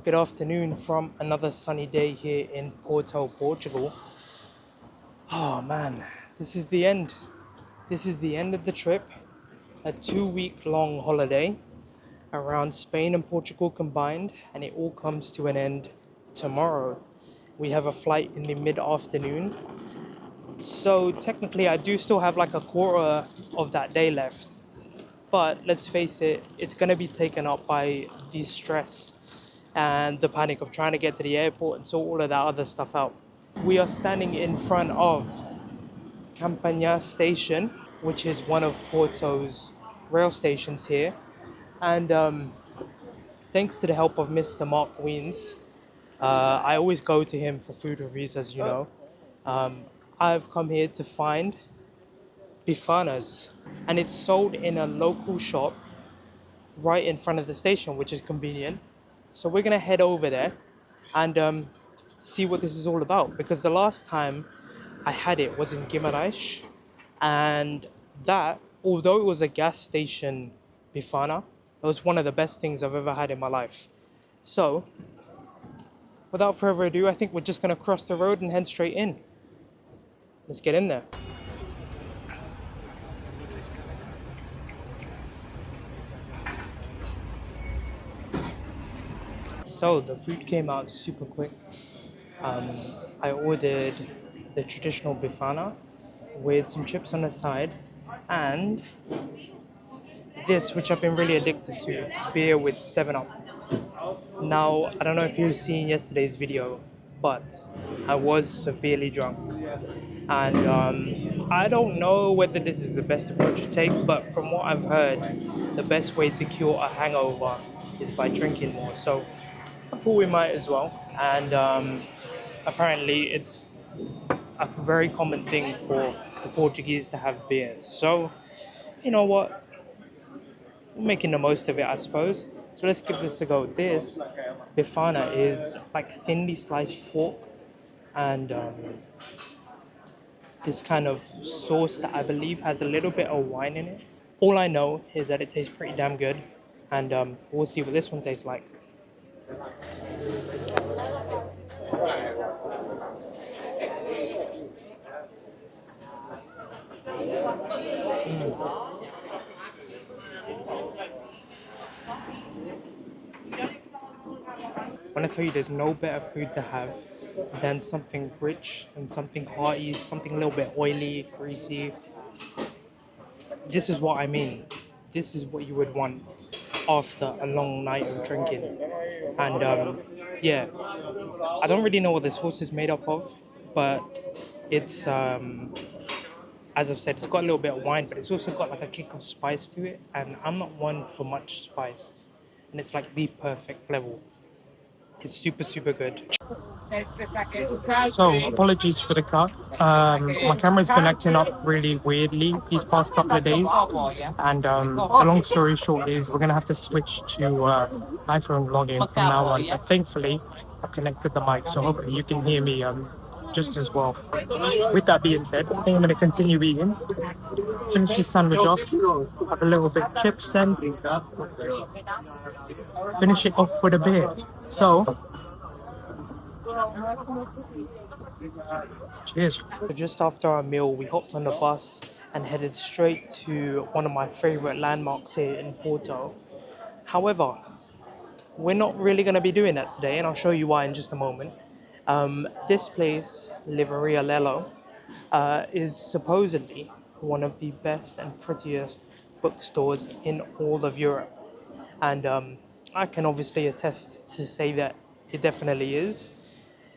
Good afternoon from another sunny day here in Porto, Portugal. Oh man, this is the end. This is the end of the trip. A 2 week long holiday around Spain and Portugal combined, and it all comes to an end tomorrow. We have a flight in the mid afternoon. So technically, I do still have like a quarter of that day left. But let's face it, it's going to be taken up by the stress and the panic of trying to get to the airport and sort all of that other stuff out. We are standing in front of Campania station, which is one of Porto's rail stations here. And thanks to the help of Mr. Mark Weens, I always go to him for food reviews, as you know. Um, I've come here to find bifanas, and it's sold in a local shop right in front of the station, which is convenient. So we're gonna head over there and see what this is all about, because the last time I had it was in Guimarães, and that, although it was a gas station bifana, it was one of the best things I've ever had in my life. So without further ado, I think we're just gonna cross the road and head straight in. Let's get in there. So the food came out super quick. Um, I ordered the traditional bifana with some chips on the side, and this, which I've been really addicted to, it's beer with 7 Up. Now, I don't know if you've seen yesterday's video, but I was severely drunk. And I don't know whether this is the best approach to take, but from what I've heard, the best way to cure a hangover is by drinking more. So I thought we might as well. And apparently, it's a very common thing for the Portuguese to have beers. So, you know what? We're making the most of it, I suppose. So let's give this a go. This bifana is like thinly sliced pork and this kind of sauce that I believe has a little bit of wine in it. All I know is that it tastes pretty damn good, and we'll see what this one tastes like. When I tell you there's no better food to have than something rich and something hearty, something a little bit oily, greasy. This is what I mean. This is what you would want after a long night of drinking. And yeah, I don't really know what this sauce is made up of, but it's as I've said, it's got a little bit of wine, but it's also got like a kick of spice to it. And I'm not one for much spice, and it's like the perfect level. It's super, super good. So, apologies for the cut. My camera's been acting up really weirdly these past couple of days. And the long story short is we're going to have to switch to iPhone login from now on. But thankfully, I've connected the mic, so hopefully you can hear me just as well. With that being said, I think I'm going to continue eating. Finish this sandwich off, have a little bit of chips, and finish it off with a beer. So, cheers. So just after our meal, we hopped on the bus and headed straight to one of my favorite landmarks here in Porto. However, we're not really going to be doing that today, and I'll show you why in just a moment. This place, Liveria Lello, is supposedly one of the best and prettiest bookstores in all of Europe. And I can obviously attest to say that it definitely is.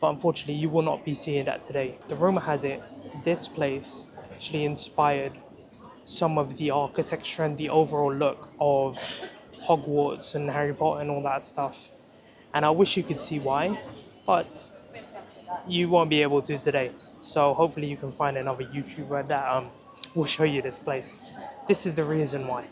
But unfortunately, you will not be seeing that today. The rumor has it, this place actually inspired some of the architecture and the overall look of Hogwarts and Harry Potter and all that stuff. And I wish you could see why, but you won't be able to today. So hopefully you can find another YouTuber that will show you this place. This is the reason why.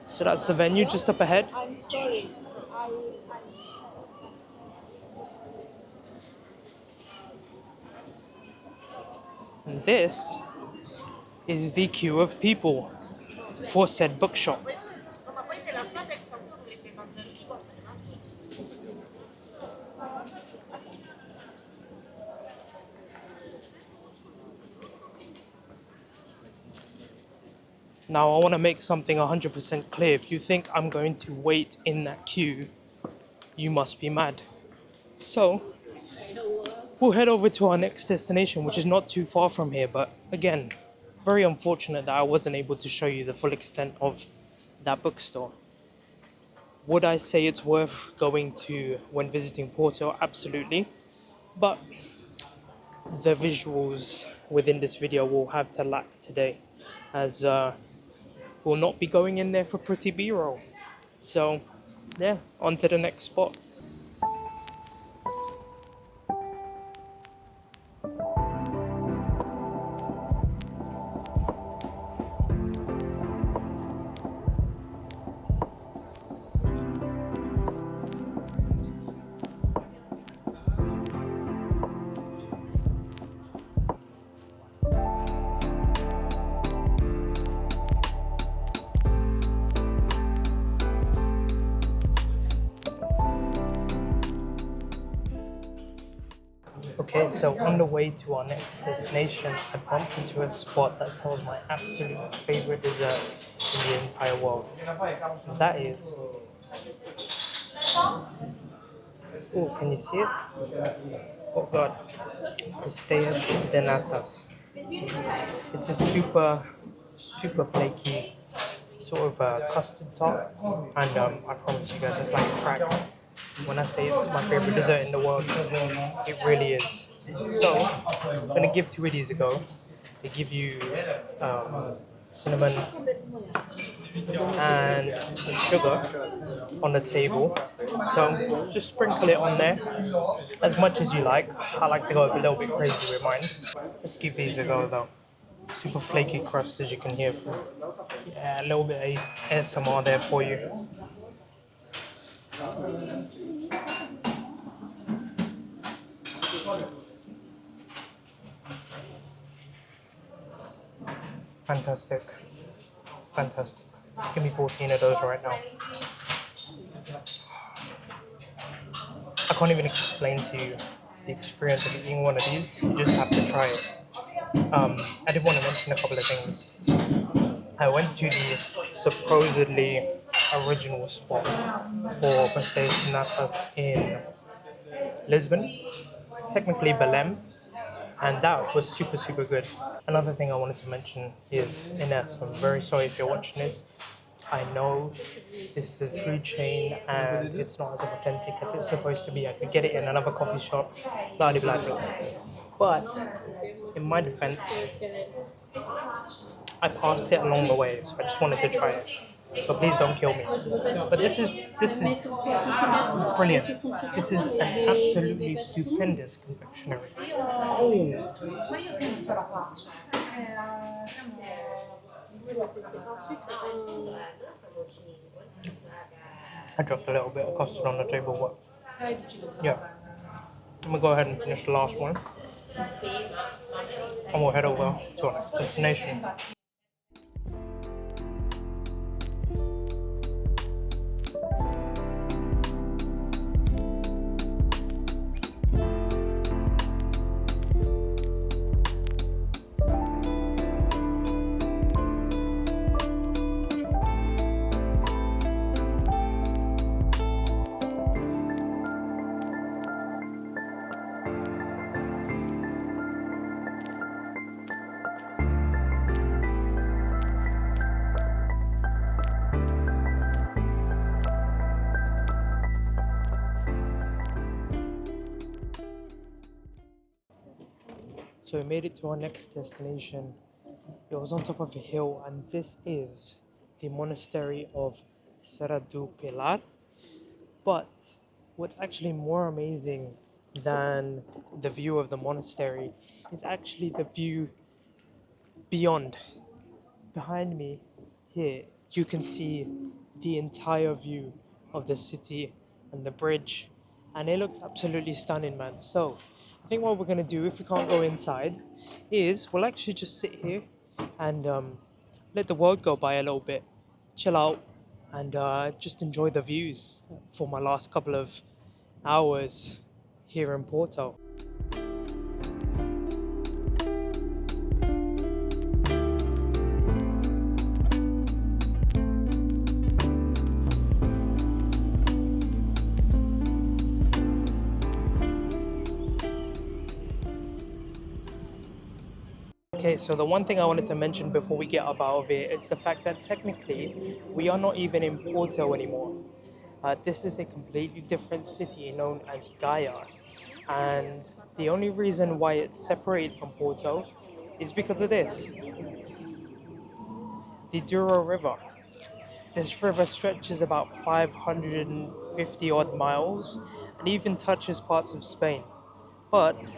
So that's the venue just up ahead. I'm sorry. And this is the queue of people for said bookshop. Now, I want to make something 100% clear. If you think I'm going to wait in that queue, you must be mad. So, we'll head over to our next destination, which is not too far from here, but again, very unfortunate that I wasn't able to show you the full extent of that bookstore. Would I say it's worth going to when visiting Porto? Absolutely. But the visuals within this video will have to lack today, as we'll not be going in there for pretty B-roll. So, yeah, on to the next spot. Okay, so on the way to our next destination, I bumped into a spot that sells my absolute favorite dessert in the entire world. That is, oh, can you see it? Oh God, pistache de natas. It's a super flaky sort of custard top, and I promise you guys, it's like crack. When I say it's my favorite dessert in the world, it really is. So, I'm gonna give 2 ideas a go. They give you cinnamon and sugar on the table. So just sprinkle it on there as much as you like. I like to go a little bit crazy with mine. Let's give these a go though. Super flaky crust, as you can hear. Yeah, a little bit of ASMR there for you. Fantastic. Fantastic. Give me 14 of those right now. I can't even explain to you the experience of eating one of these. You just have to try it. I did want to mention a couple of things. I went to the supposedly original spot for pastéis natas in Lisbon, technically Belém, and that was super good. Another thing I wanted to mention is Ines. I'm very sorry if you're watching this. I know this is a food chain and it's not as authentic as it's supposed to be. I could get it in another coffee shop, blah blah blah. But in my defense, I passed it along the way, so I just wanted to try it. So please don't kill me. But this is brilliant. This is an absolutely stupendous confectionery. Oh, I dropped a little bit of custard on the table, but yeah. I'm gonna go ahead and finish the last one, and we'll head over to our next destination. So we made it to our next destination. It was on top of a hill, and this is the monastery of Serra do Pilar. But what's actually more amazing than the view of the monastery is actually the view beyond. Behind me here, you can see the entire view of the city and the bridge, and it looks absolutely stunning, man. So I think what we're gonna do, if we can't go inside, is we'll actually just sit here and let the world go by a little bit, chill out, and just enjoy the views for my last couple of hours here in Porto. Okay, so the one thing I wanted to mention before we get up out of it is the fact that technically we are not even in Porto anymore. This is a completely different city known as Gaia, and the only reason why it's separated from Porto is because of this, the Douro River. This river stretches about 550 odd miles and even touches parts of Spain. But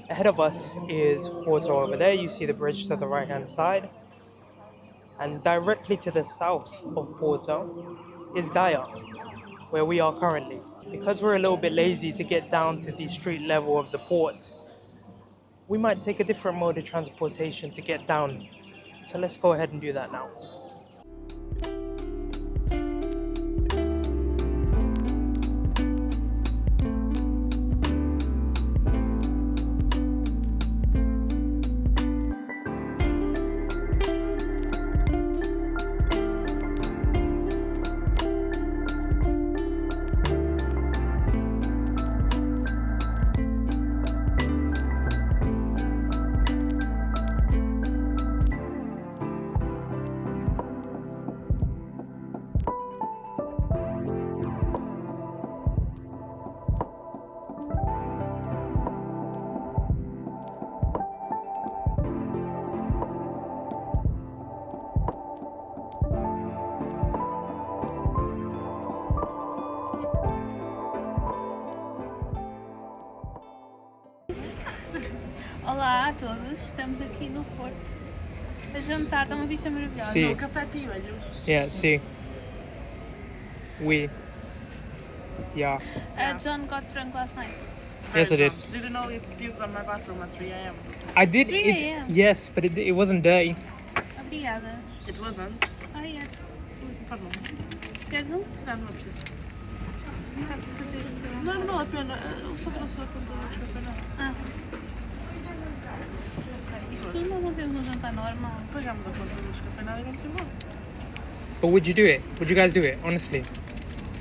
ahead of us is Porto over there. You see the bridge to the right hand side. And directly to the south of Porto is Gaia, where we are currently. Because we're a little bit lazy to get down to the street level of the port, we might take a different mode of transportation to get down. So let's go ahead and do that now. Olá a todos, estamos aqui no Porto a jantar, está uma vista maravilhosa. Sim. No café piolho. Yeah, see. Yeah. John got drunk last night. Yes, I did. Did you know you puked on my bathroom at 3 a.m.? I did 3 it. a.m. Yes, but it wasn't dirty. Obrigada. It wasn't. Ah, é. Pardon. Queres um? Não, não preciso. Estás a fazer o que eu Não, não vale a pena. Só para a sua conta de café, não. Ah. Isto não mantemos um jantar normal. Pagamos a conta do descafeinado e vamos embora. But would you do it? Would you guys do it? Honestly?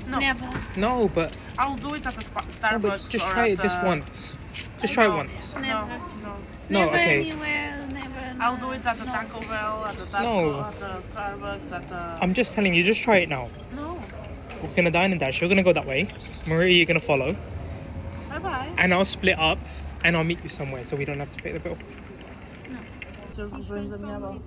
No. Never. No, but I'll do it at the no, Starbucks but just or try at it this the- once. Just try it No. once. No, Never. no. No, Never okay. anywhere, never. I'll do it at the no. Taco Bell, at the Taco, No. at the Starbucks, at the... I'm just telling you, just try it now. No. We're gonna dine and dash. You're gonna go that way. Maria, you're gonna follow. Bye-bye. And I'll split up and I'll meet you somewhere so we don't have to pay the bill. Seus rojões da minha avó.